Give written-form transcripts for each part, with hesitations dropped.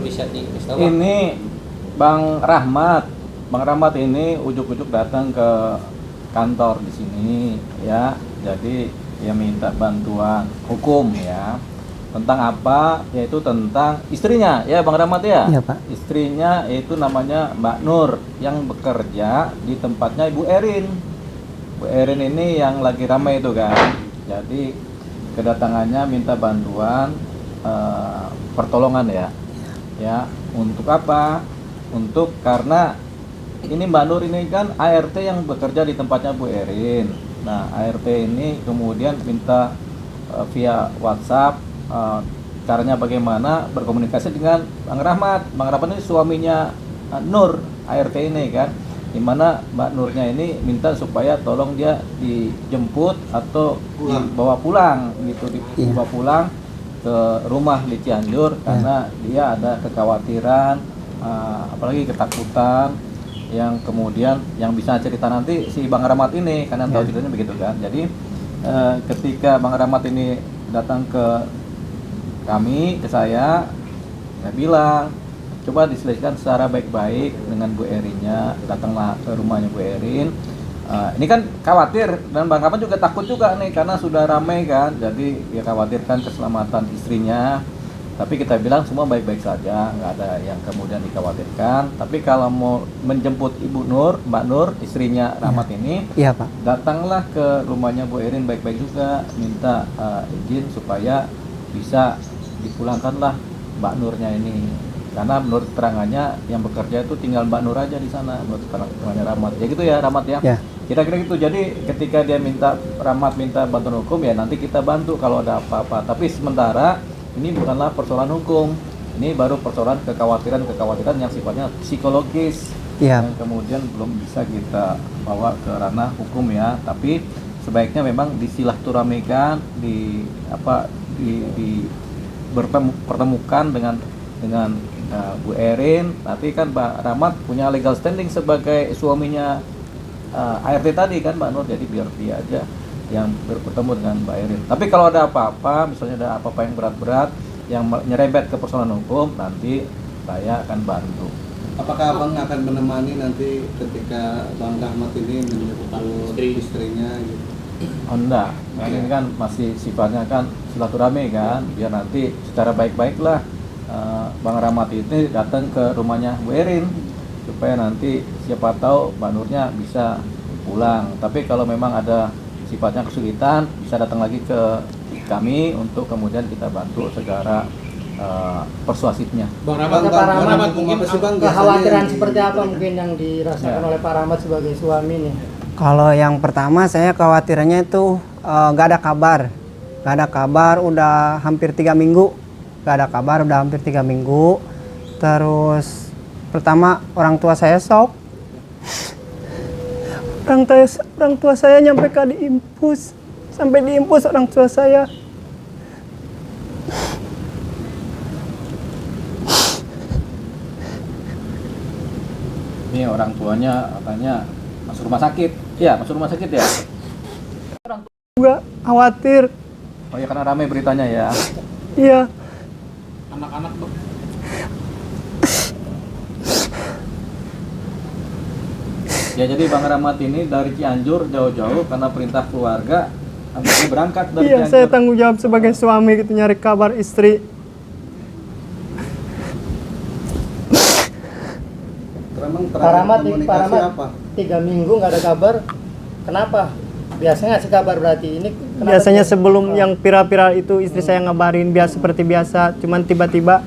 bisa dikasih tahu? Ini Bang Rahmat. Bang Rahmat ini ujuk-ujuk datang ke kantor di sini ya. Jadi dia minta bantuan hukum ya. Tentang apa? Yaitu tentang istrinya ya Bang Rahmat ya. Iya, Pak. Istrinya itu namanya Mbak Nur yang bekerja di tempatnya Ibu Erin. Bu Erin ini yang lagi ramai itu kan. Jadi kedatangannya minta bantuan pertolongan ya. Ya, untuk apa? Untuk karena ini Mbak Nur ini kan ART yang bekerja di tempatnya Bu Erin. Nah, ART ini kemudian minta via WhatsApp caranya bagaimana berkomunikasi dengan Bang Rahmat. Bang Rahmat ini suaminya Nur, ART ini kan. Dimana Mbak Nurnya ini minta supaya tolong dia dijemput atau dibawa pulang gitu, dibawa pulang ke rumah di Cianjur karena dia ada kekhawatiran, apalagi ketakutan yang kemudian yang bisa cerita nanti si Bang Rahmat ini karena tahu ceritanya begitu kan. Jadi ketika Bang Rahmat ini datang ke kami, ke saya bilang coba diselesaikan secara baik-baik dengan Bu Erinnya. Datanglah ke rumahnya Bu Erin. Ini kan khawatir dan Bang Rahmat juga takut juga nih karena sudah ramai kan. Jadi dia khawatirkan keselamatan istrinya. Tapi kita bilang semua baik-baik saja, nggak ada yang kemudian dikhawatirkan. Tapi kalau mau menjemput Ibu Nur, Mbak Nur, istrinya Rahmat ini, Iya, Pak. datanglah ke rumahnya Bu Erin baik-baik juga, minta izin supaya bisa dipulangkanlah Mbak Nurnya ini. Karena menurut keterangannya yang bekerja itu tinggal Mbak Nur aja di sana, menurut keterangannya Rahmat. Ya gitu ya Rahmat ya. Ya. Kira-kira gitu. Jadi ketika dia minta Rahmat minta bantuan hukum ya nanti kita bantu kalau ada apa-apa. Tapi sementara ini bukanlah persoalan hukum. Ini baru persoalan kekhawatiran yang sifatnya psikologis. Iya. Yang kemudian belum bisa kita bawa ke ranah hukum ya. Tapi sebaiknya memang disilahturamikan, berpertemukan dengan Bu Erin. Tapi kan Mbak Rahmat punya legal standing sebagai suaminya ART tadi kan Mbak Nur, jadi biar dia aja yang bertemu dengan Mbak Erin. Tapi kalau ada apa-apa, misalnya ada apa-apa yang berat-berat yang nyerempet ke persoalan hukum, nanti saya akan bantu. Apakah Abang akan menemani nanti ketika Bang Rahmat ini menjemput istrinya gitu? Oh enggak, ini kan masih sifatnya kan silaturahmi kan, biar nanti secara baik-baiklah Bang Rahmat ini datang ke rumahnya Bu Erin supaya nanti siapa tahu Mbak Nurnya bisa pulang. Tapi kalau memang ada sifatnya kesulitan, bisa datang lagi ke kami untuk kemudian kita bantu segera persuasifnya. Bang Rahmat, mungkin kekhawatiran seperti apa mungkin yang dirasakan oleh Pak Rahmat sebagai suami nih? Kalau yang pertama saya khawatirannya itu nggak ada kabar udah hampir 3 minggu. Nggak ada kabar udah hampir 3 minggu. Terus pertama orang tua saya shock. Orang tua saya nyampe ke diimpus. Sampai diimpus orang tua saya. Ini orang tuanya katanya masuk rumah sakit. Ya, masuk rumah sakit ya. Orang tua Juga khawatir. Oh ya karena ramai beritanya ya. Iya. Anak-anak Ya jadi Bang Rahmat ini dari Cianjur jauh-jauh karena perintah keluarga akhirnya berangkat dari Iya, Cianjur. saya tanggung jawab sebagai suami gitu nyari kabar istri. Pak Rahmat 3 minggu nggak ada kabar. Kenapa? Biasanya ngasih kabar berarti ini. Biasanya sebelum yang viral-viral itu istri saya ngabarin biasa seperti biasa, cuman tiba-tiba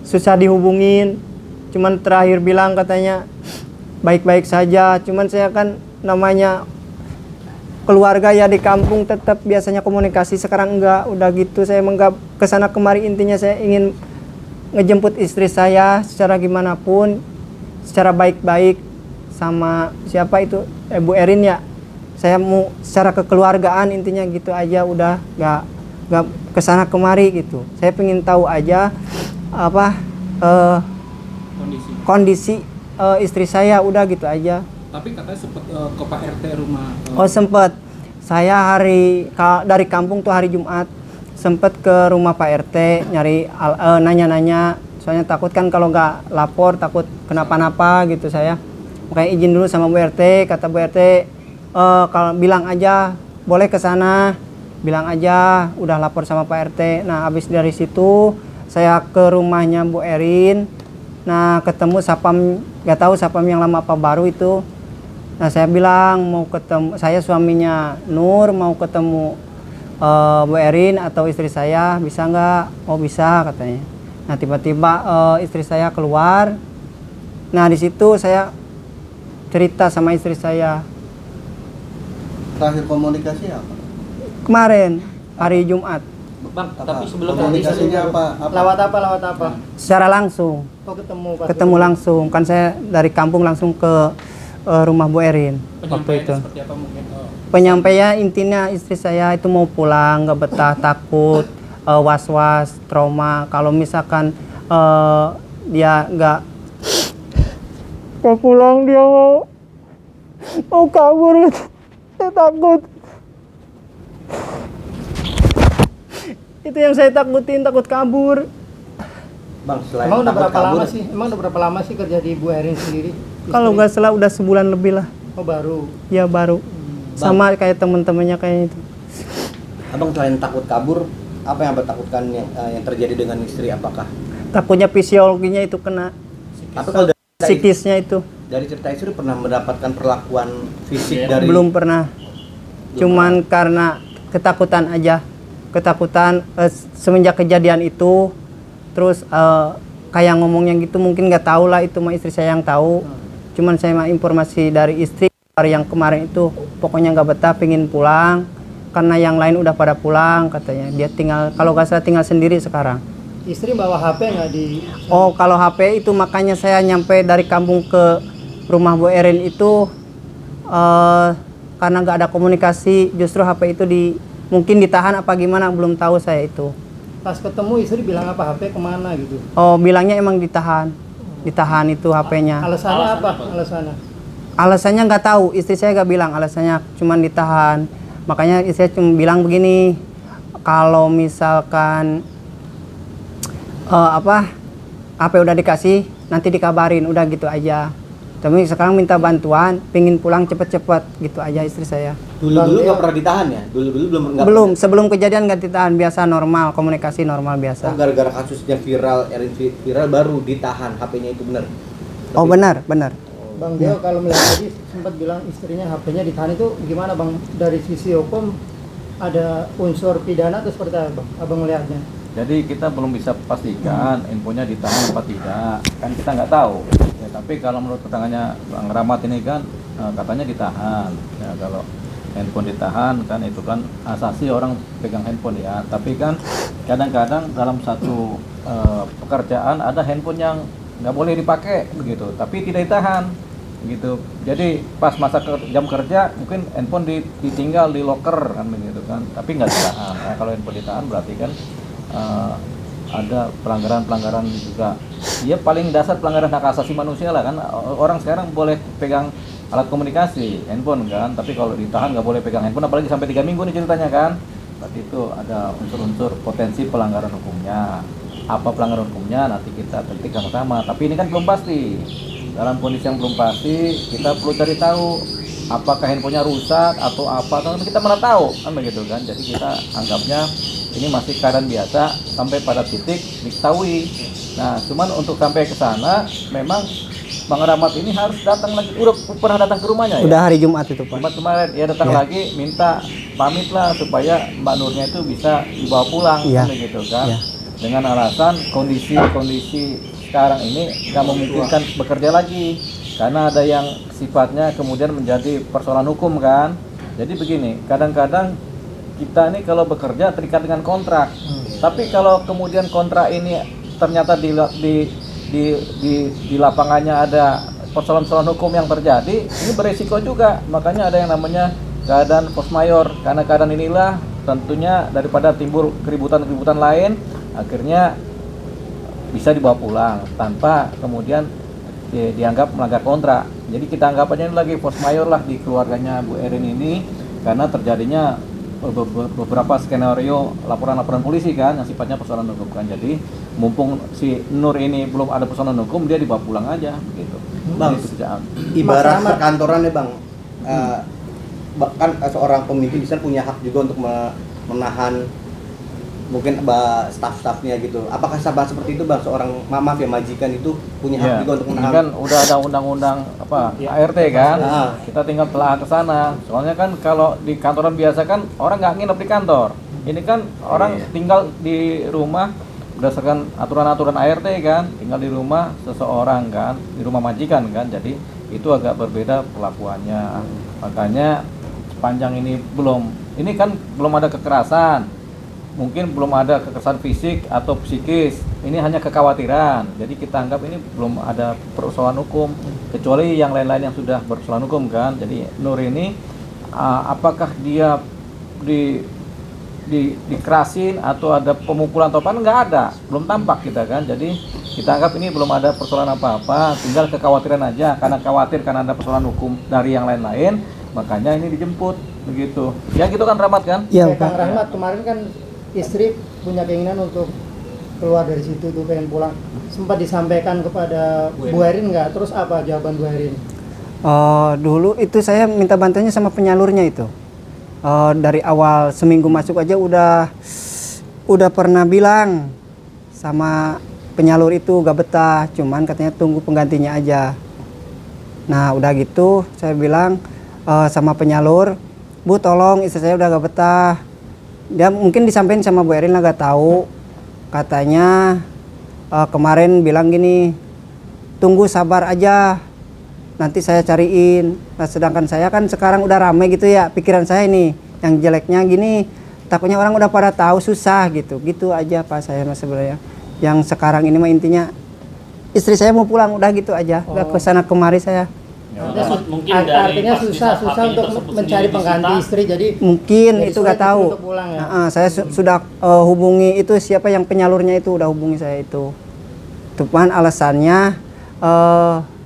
susah dihubungin. Cuman terakhir bilang katanya baik-baik saja. Cuman saya kan namanya keluarga ya di kampung tetap biasanya komunikasi, sekarang enggak, udah gitu saya enggak kesana kemari. Intinya saya ingin ngejemput istri saya secara gimana pun, secara baik-baik sama siapa itu Bu Erin ya. Saya mau secara kekeluargaan intinya gitu aja, udah nggak kesana kemari gitu. Saya pengen tahu aja apa kondisi istri saya, udah gitu aja. Tapi katanya sempat ke Pak RT rumah. Oh sempet, saya dari kampung tuh hari Jumat sempet ke rumah Pak RT nyari nanya-nanya soalnya takut kan kalau nggak lapor takut kenapa-napa gitu saya. Makanya izin dulu sama Bu RT, kata Bu RT kalau bilang aja boleh ke sana, bilang aja udah lapor sama Pak RT. Nah habis dari situ saya ke rumahnya Bu Erin. Nah ketemu sapam, nggak tahu sapam yang lama apa baru itu. Nah saya bilang mau ketemu, saya suaminya Nur mau ketemu Bu Erin atau istri saya, bisa nggak? Oh bisa katanya. Nah tiba-tiba istri saya keluar. Nah di situ saya cerita sama istri saya. Terakhir komunikasi apa? Kemarin hari Jumat Bang, tapi sebelum komunikasinya apa? Lewat apa? secara langsung Oh ketemu pas ketemu langsung kan saya dari kampung langsung ke rumah Bu Erin waktu itu. penyampaiannya seperti apa mungkin? Penyampaian intinya istri saya itu mau pulang nggak betah, takut, was-was, trauma. Kalau misalkan dia nggak pulang dia mau kabur, saya takut. Itu yang saya takutin, takut kabur. Bang, selain Emang udah takut berapa kabur, lama sih? Emang udah berapa lama sih kerja di Bu Erin sendiri? Kalau Istri? nggak salah udah sebulan lebih lah. Oh baru. Ya baru. Sama kayak temen-temennya kayak itu. abang selain takut kabur, apa yang abang takutkan yang terjadi dengan istri? Apakah? Takutnya fisiologinya itu kena, Tapi kalau psikisnya itu. dari cerita istri pernah mendapatkan perlakuan fisik dari Belum pernah. Cuman karena ketakutan aja. Ketakutan semenjak kejadian itu. Terus kayak ngomongnya gitu mungkin nggak tahu lah, itu mah istri saya yang tahu. Cuman saya mah informasi dari istri yang kemarin itu pokoknya nggak betah, pingin pulang karena yang lain udah pada pulang katanya. Dia tinggal, kalau nggak salah tinggal sendiri sekarang. Istri bawa HP nggak di? Oh kalau HP itu makanya saya nyampe dari kampung ke rumah Bu Erin itu karena nggak ada komunikasi, justru HP itu mungkin ditahan apa gimana, belum tahu saya itu. Pas ketemu istri bilang apa, HP kemana gitu? Oh bilangnya emang ditahan itu HP-nya. Alasannya apa? Alasannya nggak tahu, istri saya nggak bilang alasannya, cuman ditahan. Makanya istri saya cuma bilang begini, kalau misalkan HP udah dikasih nanti dikabarin, udah gitu aja. Tapi sekarang minta bantuan, pingin pulang cepet-cepet gitu aja istri saya. dulu nggak pernah ditahan ya? Dulu nggak Belum, pernah. sebelum kejadian nggak ditahan, biasa normal, komunikasi normal Oh, biasa. gara-gara kasusnya viral baru ditahan HP-nya itu benar. Oh benar. Bang Deo kalau melihat tadi sempat bilang istrinya HP-nya ditahan, itu gimana Bang? Dari sisi hukum ada unsur pidana atau seperti apa Bang? Abang melihatnya? Jadi kita belum bisa pastikan infonya ditahan apa tidak, kan kita nggak tahu. Ya, tapi kalau menurut keterangannya Bang Rahmat ini kan katanya ditahan. Ya, kalau handphone ditahan kan itu kan asasi orang pegang handphone ya. Tapi kan kadang-kadang dalam satu pekerjaan ada handphone yang nggak boleh dipakai begitu, tapi tidak ditahan gitu. Jadi pas masa jam kerja mungkin handphone ditinggal di locker kan begitu kan, tapi nggak ditahan. Nah, kalau handphone ditahan berarti kan ada pelanggaran juga. Ya paling dasar pelanggaran hak asasi manusia lah kan. Orang sekarang boleh pegang alat komunikasi, handphone kan, tapi kalau ditahan nggak boleh pegang handphone, apalagi sampai 3 minggu nih ceritanya kan. Berarti itu ada unsur-unsur potensi pelanggaran hukumnya. Apa pelanggaran hukumnya nanti kita telik sama-sama, tapi ini kan belum pasti. Dalam kondisi yang belum pasti, kita perlu cari tahu apakah handphonenya rusak atau apa, kan kita mana tahu kan begitu kan. Jadi kita anggapnya ini masih keadaan biasa sampai pada titik diketahui. Nah, cuman untuk sampai ke sana memang Bang Rahmat ini harus datang lagi. Udah pernah datang ke rumahnya ya? Udah hari Jumat itu Pak. Jumat kemarin ya datang Ya. lagi minta pamit lah supaya Mbak Nurnya itu bisa dibawa pulang Ya. kan begitu kan. Ya. Dengan alasan kondisi sekarang ini nggak memungkinkan bekerja lagi karena ada yang sifatnya kemudian menjadi persoalan hukum kan. Jadi begini, kadang-kadang kita ini kalau bekerja terikat dengan kontrak. Tapi kalau kemudian kontrak ini ternyata di lapangannya ada persoalan-persoalan hukum yang terjadi, ini beresiko juga. Makanya ada yang namanya keadaan force majeure. Karena keadaan inilah tentunya daripada timbul keributan-keributan lain, akhirnya bisa dibawa pulang tanpa kemudian dianggap melanggar kontrak. Jadi kita anggap aja ini lagi force majeure lah di keluarganya Bu Erin ini karena terjadinya beberapa skenario laporan-laporan polisi kan yang sifatnya persoalan hukum kan. Jadi mumpung si Nur ini belum ada persoalan hukum, dia dibawa pulang aja begitu. Bang, Jadi kerjaan. ibarat perkantoran ya bang, kan seorang pemimpin bisa punya hak juga untuk menahan mungkin staff-staffnya gitu. Apakah sama seperti itu bang, seorang maaf ya majikan itu punya hak Ya, juga untuk ini menahan? kan udah ada undang-undang ART kan, kita tinggal telah ke sana. Soalnya kan kalau di kantoran biasa kan orang nggak nginep di kantor. Ini kan orang tinggal di rumah berdasarkan aturan-aturan ART kan, tinggal di rumah seseorang kan, di rumah majikan kan. Jadi itu agak berbeda perlakuannya. Makanya sepanjang ini ini kan belum ada kekerasan. Mungkin belum ada kekerasan fisik atau psikis, ini hanya kekhawatiran. Jadi kita anggap ini belum ada persoalan hukum, kecuali yang lain-lain yang sudah berpersoalan hukum kan. Jadi Nur ini apakah dia dikerasin atau ada pemukulan atau apa, nggak ada, belum tampak kita kan. Jadi kita anggap ini belum ada persoalan apa-apa, tinggal kekhawatiran aja, karena khawatir karena ada persoalan hukum dari yang lain-lain, makanya ini dijemput begitu. Yang gitu kan Rahmat kan? Iya, Kang Rahmat kemarin kan istri punya keinginan untuk keluar dari situ tuh, pengen pulang. Sempat disampaikan kepada Bu Erin nggak? Terus apa jawaban Bu Erin? Dulu itu saya minta bantuannya sama penyalurnya itu. Dari awal seminggu masuk aja udah pernah bilang sama penyalur itu gak betah, cuman katanya tunggu penggantinya aja. Nah udah gitu saya bilang sama penyalur, Bu tolong istri saya udah gak betah. Dia mungkin disampaikan sama Bu Erin lah, gak tahu. Katanya kemarin bilang gini, tunggu sabar aja, nanti saya cariin. Nah sedangkan saya kan sekarang udah ramai gitu ya, pikiran saya ini yang jeleknya gini, takutnya orang udah pada tahu susah gitu aja Pak saya mas sebenarnya. Yang sekarang ini mah intinya istri saya mau pulang, udah gitu aja, udah kesana kemari saya. Mungkin Artinya dari susah untuk mencari pengganti istri, jadi Mungkin jadi itu sulit gak tahu. untuk pulang ya. Saya sudah hubungi itu siapa yang penyalurnya itu, udah hubungi saya itu. Cuman alasannya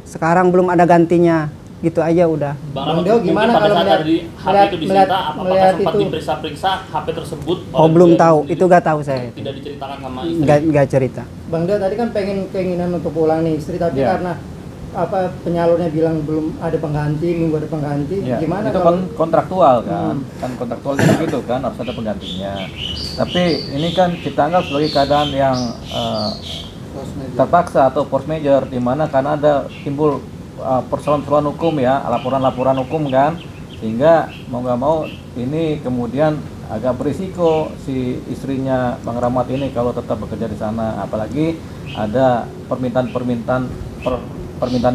sekarang belum ada gantinya, gitu aja udah. Bang Deo gimana kalau melihat HP itu disita, apakah melihat sempat itu? diperiksa-periksa HP tersebut? Oh oleh belum Bu Erin tahu, sendiri? itu gak tahu saya. Tidak diceritakan sama istri. Gak cerita. Bang Deo tadi kan keinginan untuk pulang nih istri, tapi Ya. karena penyalurnya bilang belum ada pengganti, minggu ada pengganti, Ya, gimana itu kalau kontraktual kan, kan kontraktualnya begitu kan, harus ada penggantinya. Tapi ini kan kita anggap sebagai keadaan yang terpaksa atau force majeure, di mana karena ada timbul persoalan-persoalan hukum ya, laporan-laporan hukum kan, sehingga mau nggak mau ini kemudian agak berisiko si istrinya Bang Rahmat ini kalau tetap bekerja di sana, apalagi ada permintaan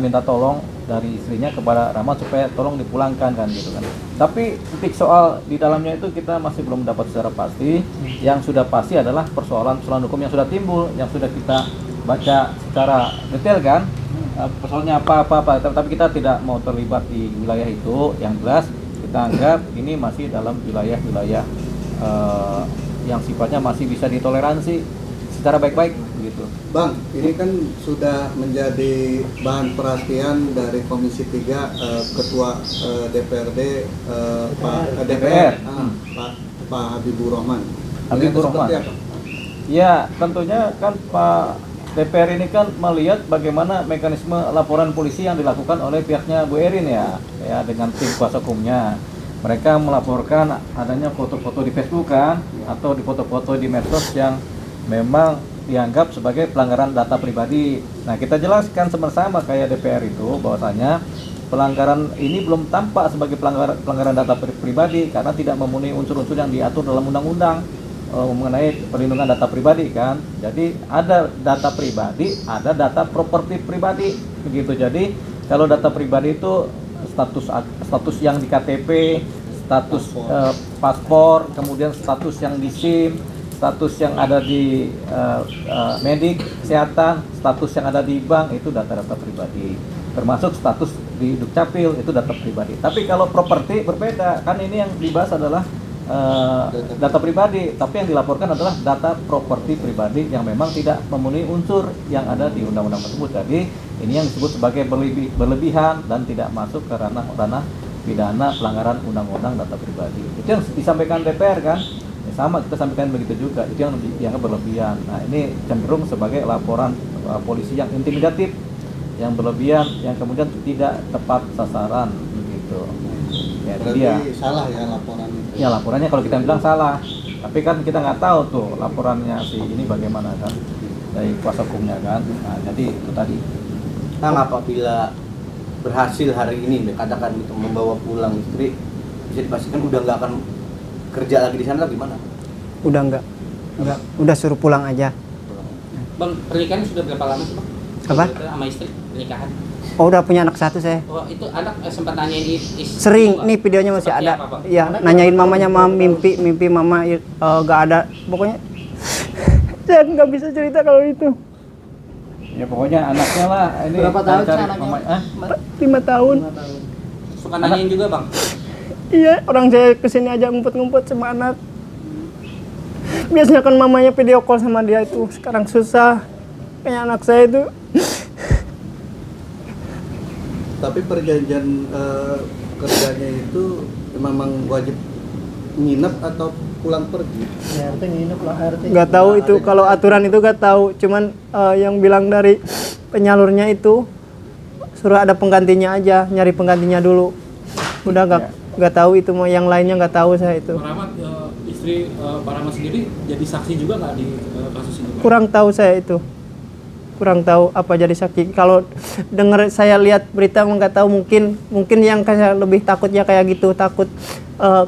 minta tolong dari istrinya kepada Rahmat supaya tolong dipulangkan kan gitu kan. Tapi titik soal di dalamnya itu kita masih belum dapat secara pasti. Yang sudah pasti adalah persoalan hukum yang sudah timbul, yang sudah kita baca secara detail kan. Persoalannya apa, tapi kita tidak mau terlibat di wilayah itu. Yang jelas kita anggap ini masih dalam wilayah-wilayah yang sifatnya masih bisa ditoleransi secara baik-baik gitu. Bang, ini kan sudah menjadi bahan perhatian dari Komisi 3 Ketua DPRD Pak DPR. Pak Habibur Rahman. Habibur Melihatnya seperti Rahman. apa? Ya, tentunya kan Pak DPR ini kan melihat bagaimana mekanisme laporan polisi yang dilakukan oleh pihaknya Bu Erin ya dengan tim kuasa hukumnya. Mereka melaporkan adanya foto-foto di Facebook kan, atau di foto-foto di medsos yang memang dianggap sebagai pelanggaran data pribadi. Nah, kita jelaskan sama-sama kayak DPR itu bahwasanya pelanggaran ini belum tampak sebagai pelanggaran data pribadi karena tidak memenuhi unsur-unsur yang diatur dalam undang-undang mengenai perlindungan data pribadi kan. Jadi ada data pribadi, ada data properti pribadi begitu. Jadi kalau data pribadi itu status yang di KTP, status paspor, kemudian status yang di SIM, status yang ada di medik kesehatan, status yang ada di bank, itu data-data pribadi. Termasuk status di Dukcapil, itu data pribadi. Tapi kalau properti berbeda, kan ini yang dibahas adalah data pribadi, tapi yang dilaporkan adalah data properti pribadi yang memang tidak memenuhi unsur yang ada di undang-undang tersebut. Jadi ini yang disebut sebagai berlebihan dan tidak masuk ke ranah pidana pelanggaran undang-undang data pribadi. Itu yang disampaikan DPR kan? Ya sama, kita sampaikan begitu juga. Itu yang dianggap berlebihan. Nah ini cenderung sebagai laporan polisi yang intimidatif, yang berlebihan, yang kemudian tidak tepat sasaran begitu. Ya, itu Berarti dia. salah ya laporan itu. Ya laporannya kalau kita bilang salah, tapi kan kita nggak tahu tuh laporannya si ini bagaimana kan dari kuasa hukumnya kan. Nah jadi itu tadi. Kang, apabila berhasil hari ini katakan gitu membawa pulang istri, bisa dipastikan udah nggak akan kerja lagi di sana, gimana? Udah enggak. Udah suruh pulang aja. Bang, pernikahan sudah berapa lama sih bang? Apa? Sama istri pernikahan. Oh, udah punya anak satu saya. Oh itu anak sempat nanyain Sering, nih videonya masih Seperti ada. apa, Bang? Ya, nanyain mamanya, mimpi mama gak ada. Pokoknya saya nggak bisa cerita kalau itu. Ya pokoknya anaknya lah ini. Berapa tahun sih cari anaknya? mama- 5 tahun. 5 tahun. Suka nanyain juga bang. Iya, orang saya kesini aja ngumpet-ngumpet sama anak. Biasanya kan mamanya video call sama dia itu, sekarang susah. Kayak anak saya itu. Tapi perjanjian kerjanya itu memang wajib nginep atau pulang pergi? Ya, RT nginep lah, RT. Nggak tahu itu, kalau aturan itu nggak tahu. Cuman yang bilang dari penyalurnya itu suruh ada penggantinya aja, nyari penggantinya dulu. Udah nggak tahu itu, mau yang lainnya nggak tahu saya itu. Pak Rahmat, istri Pak Rahmat sendiri jadi saksi juga nggak di kasus ini? Pak? Kurang tahu saya itu, kurang tahu apa jadi saksi. Kalau dengar saya lihat berita nggak tahu, mungkin yang kayak lebih takutnya kayak gitu, takut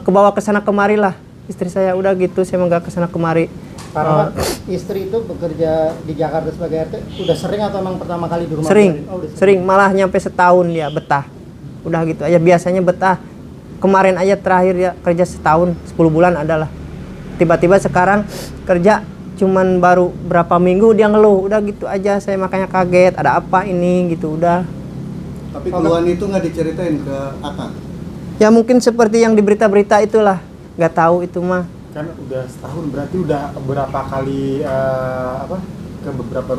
kebawa kesana kemari lah. Istri saya udah gitu, saya nggak kesana kemari. Karena istri itu bekerja di Jakarta sebagai RT udah sering atau emang pertama kali di rumah? Sering, Oh, udah sering, malah nyampe setahun dia betah. Udah gitu aja, biasanya betah. Kemarin aja terakhir ya kerja setahun, 10 bulan adalah. Tiba-tiba sekarang kerja cuman baru berapa minggu dia ngeluh, udah gitu aja. Saya makanya kaget, ada apa ini gitu, udah. Tapi keluhan itu nggak diceritain ke Akang? Ya mungkin seperti yang di berita-berita itulah, nggak tahu itu mah. Kan udah setahun, berarti udah berapa kali ke beberapa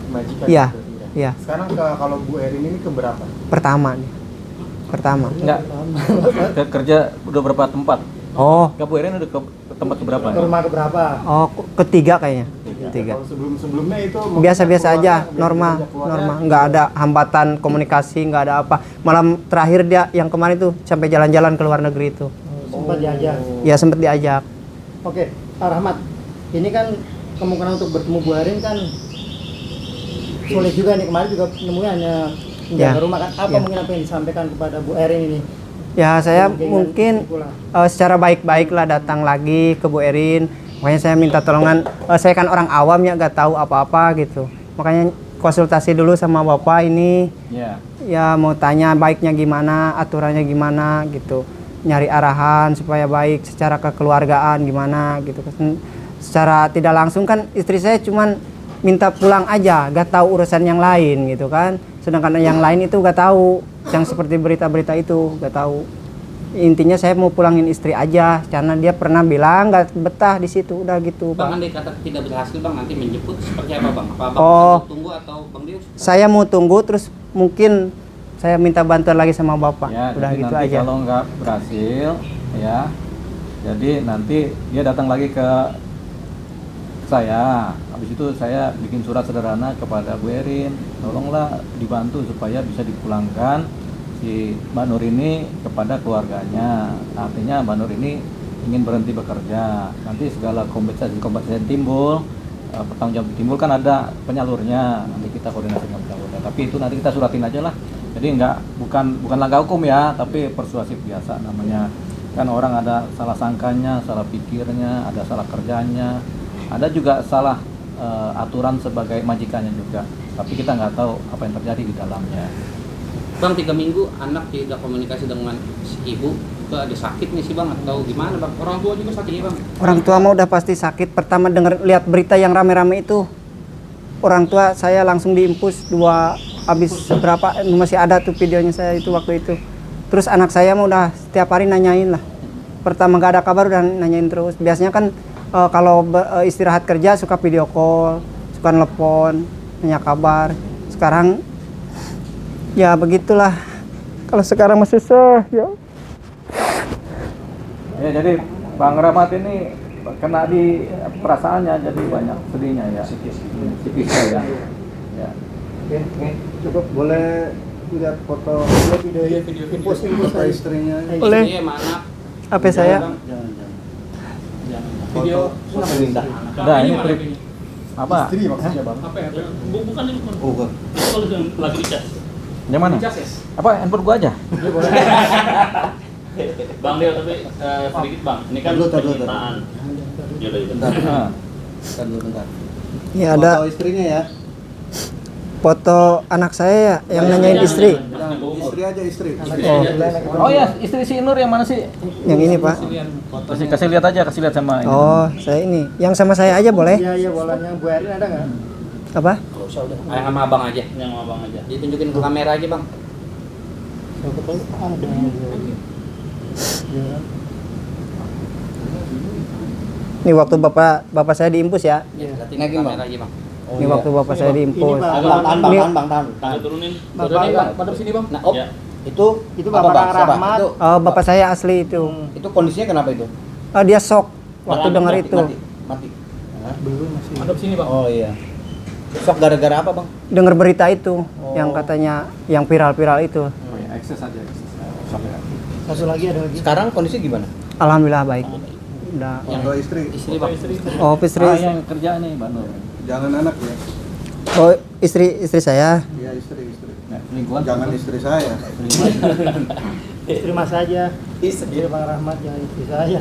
majikan? Iya, gitu, ya? iya. Sekarang kalau Bu Erin ini ke berapa? Pertama nih, pertama. Enggak. Kerja udah berapa tempat? Oh, Kak Bu Erin udah ke tempat keberapa? Ke rumah keberapa? oh ketiga kayaknya, ketiga. Kalau sebelumnya itu Biasa-biasa aja, keluarga, normal, keluarga, normal, nggak ada hambatan komunikasi, nggak ada apa. Malam terakhir dia yang kemarin tuh sampai jalan-jalan ke luar negeri itu. Sempat diajak. Ya sempet diajak. Oke, Pak Rahmat, ini kan kemungkinan untuk bertemu Bu Erin kan sulit juga nih. Kemarin juga nemunya hanya menjaga Ya. rumah kan. Apa Ya. mungkin apa yang disampaikan kepada Bu Erin ini? Ya saya Dengan mungkin istri pula. secara baik-baik lah datang lagi ke Bu Erin. Makanya saya minta tolongan. Saya kan orang awam ya, nggak tahu apa-apa gitu. Makanya konsultasi dulu sama Bapak ini. Ya. Ya mau tanya baiknya gimana, aturannya gimana gitu. Nyari arahan supaya baik secara kekeluargaan gimana gitu. Secara tidak langsung kan istri saya cuman minta pulang aja, gak tahu urusan yang lain gitu kan. Sedangkan yang lain itu gak tahu, yang seperti berita-berita itu gak tahu. Intinya saya mau pulangin istri aja, karena dia pernah bilang gak betah di situ, udah gitu Bang Pak. andai kata tidak berhasil bang, nanti menjemput seperti apa bang? Apa bang Oh. tunggu atau bang Dius? Saya mau tunggu terus mungkin saya minta bantuan lagi sama Bapak, Ya, udah jadi gitu nanti aja. kalau nggak berhasil, ya, jadi nanti dia datang lagi ke saya. Habis itu saya bikin surat sederhana kepada Bu Erin, tolonglah dibantu supaya bisa dipulangkan si Mbak Nur ini kepada keluarganya. Artinya Mbak Nur ini ingin berhenti bekerja. Nanti segala kompensasi yang timbul, pertanggung jawab timbul kan ada penyalurnya. Nanti kita koordinasi dengan penyalurnya. Tapi itu nanti kita suratin aja lah. Jadi bukan langkah hukum ya, tapi persuasif biasa namanya. Kan orang ada salah sangkanya, salah pikirnya, ada salah kerjanya, ada juga salah aturan sebagai majikannya juga. Tapi kita nggak tahu apa yang terjadi di dalamnya. Bang 3 minggu anak tidak komunikasi dengan si ibu, itu ada sakit nih sih bang atau gimana bang? Orang tua juga sakit ya bang? Orang tua mah udah pasti sakit. Pertama lihat berita yang rame-rame itu, orang tua saya langsung diimpus 2 habis berapa masih ada tuh videonya saya itu waktu itu. Terus anak saya mah udah setiap hari nanyain lah. Pertama gak ada kabar udah nanyain terus. Biasanya kan kalau istirahat kerja suka video call, suka nelpon, nanya kabar. Sekarang ya begitulah. Kalau sekarang masih susah ya. Ya jadi Bang Rahmat ini kena di perasaannya jadi banyak sedihnya ya. Psikisnya ya. Ya. Oke, cukup. Boleh lihat foto Video foto istrinya. Oleh. Iya, sama anak. HP saya. Video Indah. Udah ini trip apa? Istri maksudnya bang. Apa ya? Bukan ini bukan. Oh, bukan. Itu kalau yang lagi dicas. Yang mana? Dicas ya? Apa handphone gua aja? Bang Leo tapi sedikit Bang. Ini kan Tar dulu. percintaan. Yaudah. Bentar. Nah. Bentar dulu, bentar. Ini ada Foto istrinya ya. foto anak saya ya yang nanyain istri. Istri aja istri. Oh ya, istri si Nur yang mana sih? Yang ini, Pak. Kasih lihat aja, kasih lihat sama ini. Oh, saya ini. Yang sama saya aja boleh? Iya bolanya Bu Erin ada nggak? Apa? Enggak usah udah. Yang sama abang aja. Yang sama Bang aja. Ditunjukin ke kamera aja, Bang. Ada. Ini waktu bapak saya diimpus ya. Ya, liatin Naikin, ke Bang. kamera aja, Bang. Ini waktu bapak saya diimpus. Ini, Bang. Tahan. Tangan turunin. Bapak- Turunin, Bang. Padahal sini Bang. Nah, oh, Ya. itu Itu apa, Bapak Bang? Kang Siapa? Rahmat. Itu, Oh, bapak saya asli itu. itu kondisinya kenapa itu? Oh, dia shock waktu dengar itu. Mati. Hah? Belum masih. Hadap sini Bang. Oh iya. Shock gara-gara apa, Bang? Dengar berita itu yang katanya yang viral-viral itu. Oh ya, akses aja. Sampai. Satu lagi ada lagi. Sekarang kondisi gimana? Alhamdulillah baik. Udah. Foto istri. Istri, Bang. Oh, istri. yang kerja nih, Mbak Nur. Jangan anak ya. Oh, istri saya. Iya istri. Nah, lingkungan Jangan istri saya. Istri Mas aja. Istri Bang Rahmat jangan istri saya.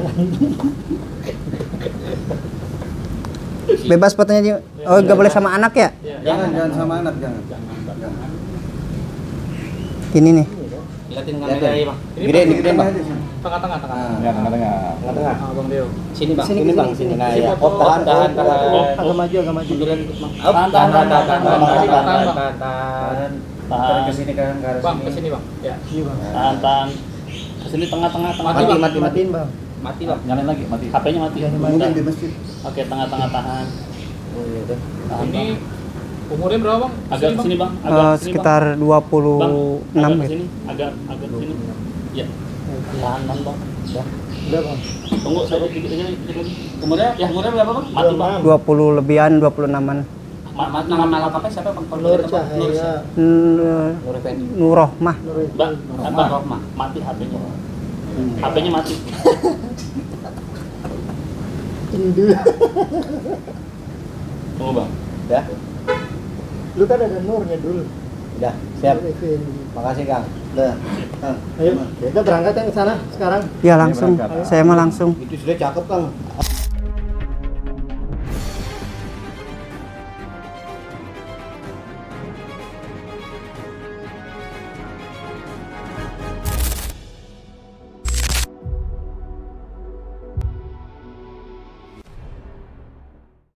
Bebas fotonya dia. Oh, nggak boleh sama anak ya? Jangan sama anak jangan. Ini nih. Liatin kamera aja, Bang. Gede, Bang. Tengah-tengah. Ya, tengah-tengah. Tengah. Ah, Bang Leo. Sini, Bang. Sini, Bang, sini. Nah, ya. Foto. Oh, tahan. Agak maju. Mundurin, Bang. Tahan. Ke sini kan, ke arah Bang, sini. ke sini Bang. Ya. Iya Bang. Tahan. Ke sini tengah-tengah. Mati. Matiin Bang. Mati, Bang. Nyalain lagi, mati. HP-nya mati. Jangan Mungkin di masjid. Oke, tengah-tengah tahan. Oh, iya udah. Tahan, ini umurnya berapa Bang? Agak sini Bang. Sekitar Bang, 26 agak gitu. sini. Agak sini. Ya. Tahan Bang. Ya. Udah Bang. Tunggu saya dikit lagi. Umurnya berapa Bang? Mati Bang. 20 lebihan, 26-an. Nama lengkapnya siapa, Bang? Kalau Nur boleh tahu, Bang. Nur Cahaya. Nur Effendi. Nurohmah. Nur Mbak, Bang Rohmah. mati HP-nya. HP-nya mati. ini dulu. Tunggu Bang. Udah. Lu kan ada Nurnya dulu. Udah, siap. Nur Effendi. Makasih, Kang. Udah. Ayo, kita berangkat yang ke sana sekarang. Ya langsung. Saya mah langsung. Itu sudah cakep, Kang.